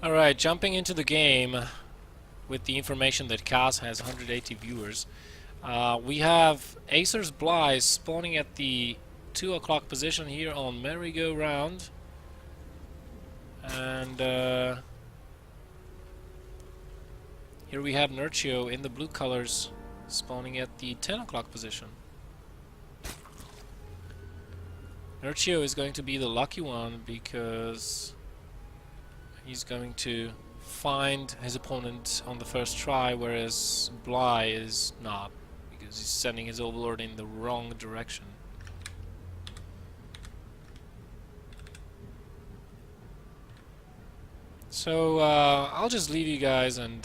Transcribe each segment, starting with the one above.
Alright, jumping into the game with the information that Kaz has 180 viewers. We have Acer's Bly spawning at the 2 o'clock position here on merry-go-round. And here we have Nerchio in the blue colors spawning at the 10 o'clock position. Nerchio is going to be the lucky one because he's going to find his opponent on the first try, whereas Bly is not, because he's sending his overlord in the wrong direction. So I'll just leave you guys and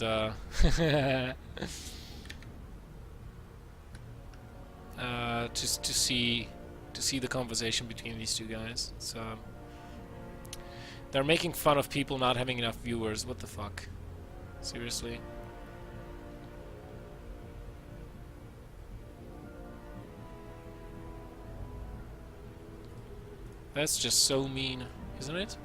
just to see the conversation between these two guys. So they're making fun of people not having enough viewers. What the fuck? Seriously? That's just so mean, isn't it?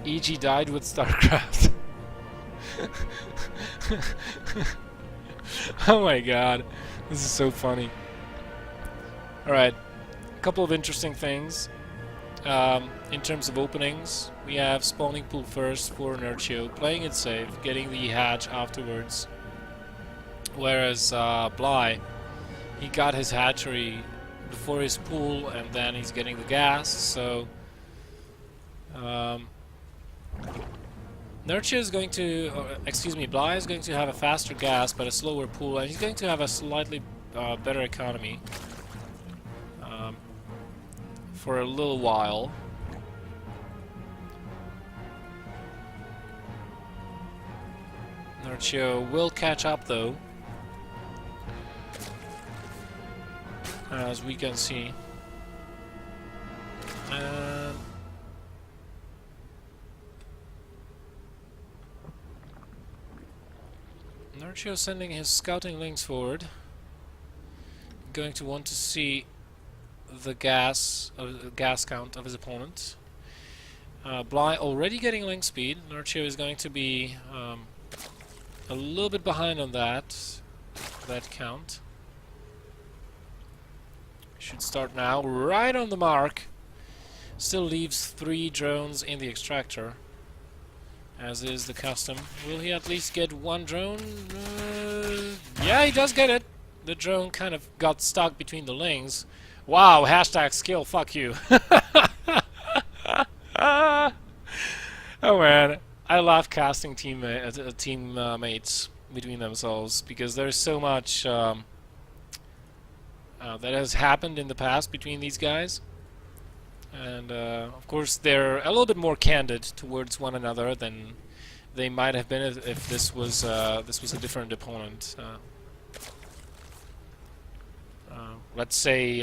EG died with Starcraft. Oh my god, this is so funny. Alright, a couple of interesting things. In terms of openings, we have spawning pool first for Nerchio, playing it safe, getting the hatch afterwards. Whereas Bly, he got his hatchery before his pool and then he's getting the gas, so Nerchio is going to, Bly is going to have a faster gas but a slower pool, and he's going to have a slightly better economy for a little while. Nerchio will catch up though, as we can see. Nerchio sending his scouting links forward. Going to want to see the gas count of his opponent. Bly already getting link speed. Nerchio is going to be a little bit behind on that count. Should start now, right on the mark. Still leaves 3 drones in the extractor, as is the custom. Will he at least get 1 drone? Yeah, he does get it. The drone kind of got stuck between the links. Wow, hashtag skill, fuck you. Oh man, I love casting teammates between themselves, because there's so much that has happened in the past between these guys. And of course they're a little bit more candid towards one another than they might have been if this was a different opponent. Let's say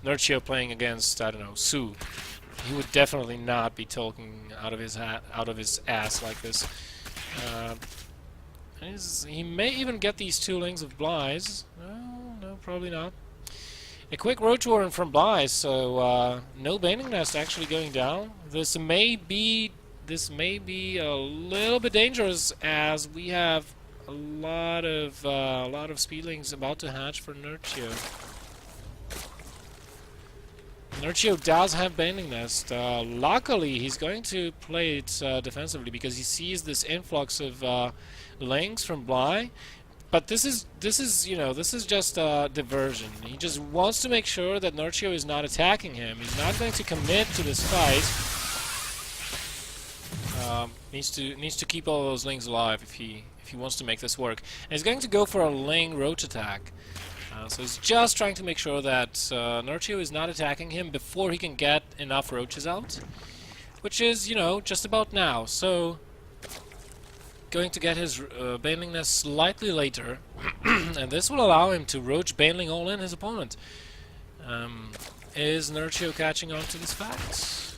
Nerchio playing against, I don't know, Sue. He would definitely not be talking out of his ass like this. He may even get these 2 links of Bly's. No, probably not. A quick Roach Warren from Bly, so no Baning Nest actually going down. This may be a little bit dangerous, as we have a lot of speedlings about to hatch for Nerchio. Nerchio does have Baning Nest. Luckily, he's going to play it defensively, because he sees this influx of links from Bly. But this is just a diversion. He just wants to make sure that Nerchio is not attacking him. He's not going to commit to this fight. Needs to keep all those links alive if he wants to make this work. And he's going to go for a Ling roach attack. So he's just trying to make sure that Nerchio is not attacking him before he can get enough roaches out, which is, just about now. So going to get his Baneling Nest slightly later, and this will allow him to roach Baneling all in his opponent. Is Nerchio catching on to this fact?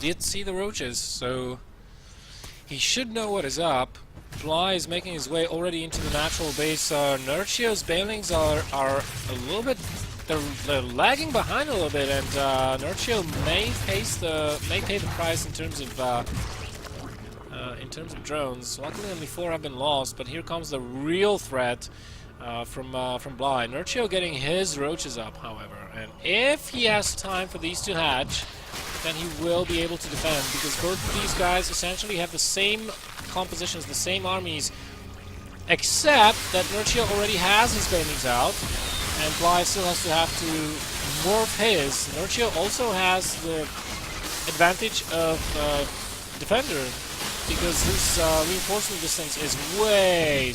did see the roaches, so he should know what is up. Bly is making his way already into the natural base. Nerchio's Bailings are a little bit... They're lagging behind a little bit, and Nerchio may pay the price in terms of drones. Luckily, only 4 have been lost, but here comes the real threat from Bly. Nerchio getting his roaches up, however, and if he has time for these to hatch, then he will be able to defend, because both of these guys essentially have the same compositions, the same armies, except that Nerchio already has his Bailings out, and Bly still has to morph his. Nerchio also has the advantage of Defender, because his reinforcement distance is way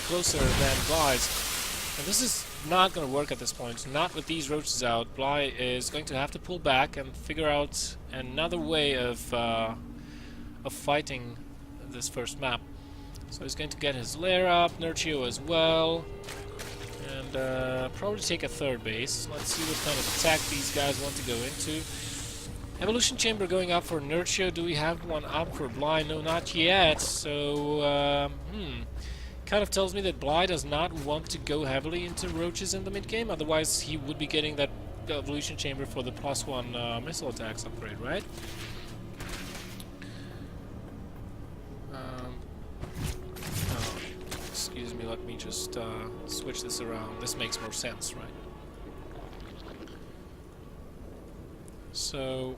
closer than Bly's. And this is not going to work at this point. Not with these roaches out. Bly is going to have to pull back and figure out another way of fighting this first map. So he's going to get his lair up, Nerchio as well, and probably take a third base. Let's see what kind of attack these guys want to go into. Evolution Chamber going up for Nerchio. Do we have one up for Bly? No, not yet. So, kind of tells me that Bly does not want to go heavily into roaches in the mid-game, otherwise he would be getting that Evolution Chamber for the +1 missile attacks upgrade, right? Excuse me, let me just switch this around. This makes more sense, right? So,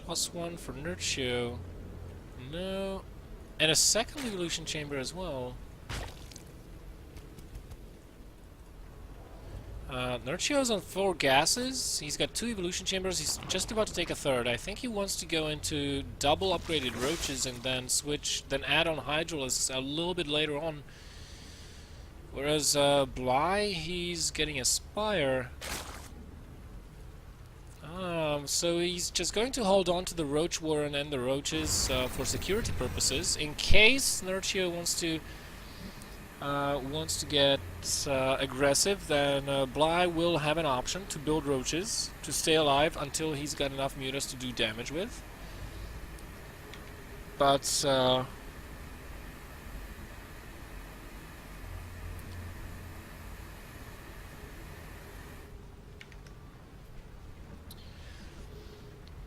+1 for Nerchio. No. And a second evolution chamber as well. Nerchio's on 4 gases. He's got 2 evolution chambers. He's just about to take a third. I think he wants to go into double upgraded roaches and then switch, then add on Hydralisks a little bit later on. Whereas Bly, he's getting a Spire. So he's just going to hold on to the Roach Warren and the Roaches for security purposes, in case Nerchio wants to get aggressive. Then Bly will have an option to build Roaches to stay alive until he's got enough mutas to do damage with. But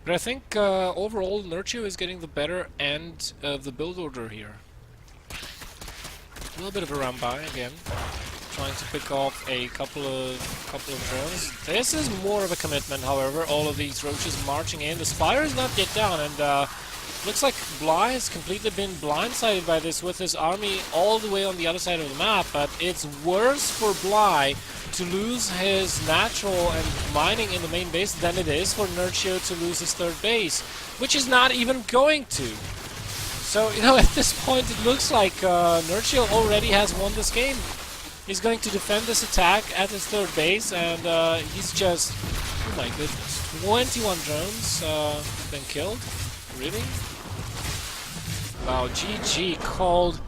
I think overall Nerchio is getting the better end of the build order here. A little bit of a run-by again, trying to pick off a couple of drones. This is more of a commitment, however. All of these roaches marching in. The Spire is not yet down, and looks like Bly has completely been blindsided by this with his army all the way on the other side of the map. But it's worse for Bly to lose his natural and mining in the main base than it is for Nerchio to lose his third base, which is not even going to. So, you know, at this point it looks like Nerchio already has won this game. He's going to defend this attack at his third base, and he's just, oh my goodness, 21 drones have been killed. Really? Wow, GG called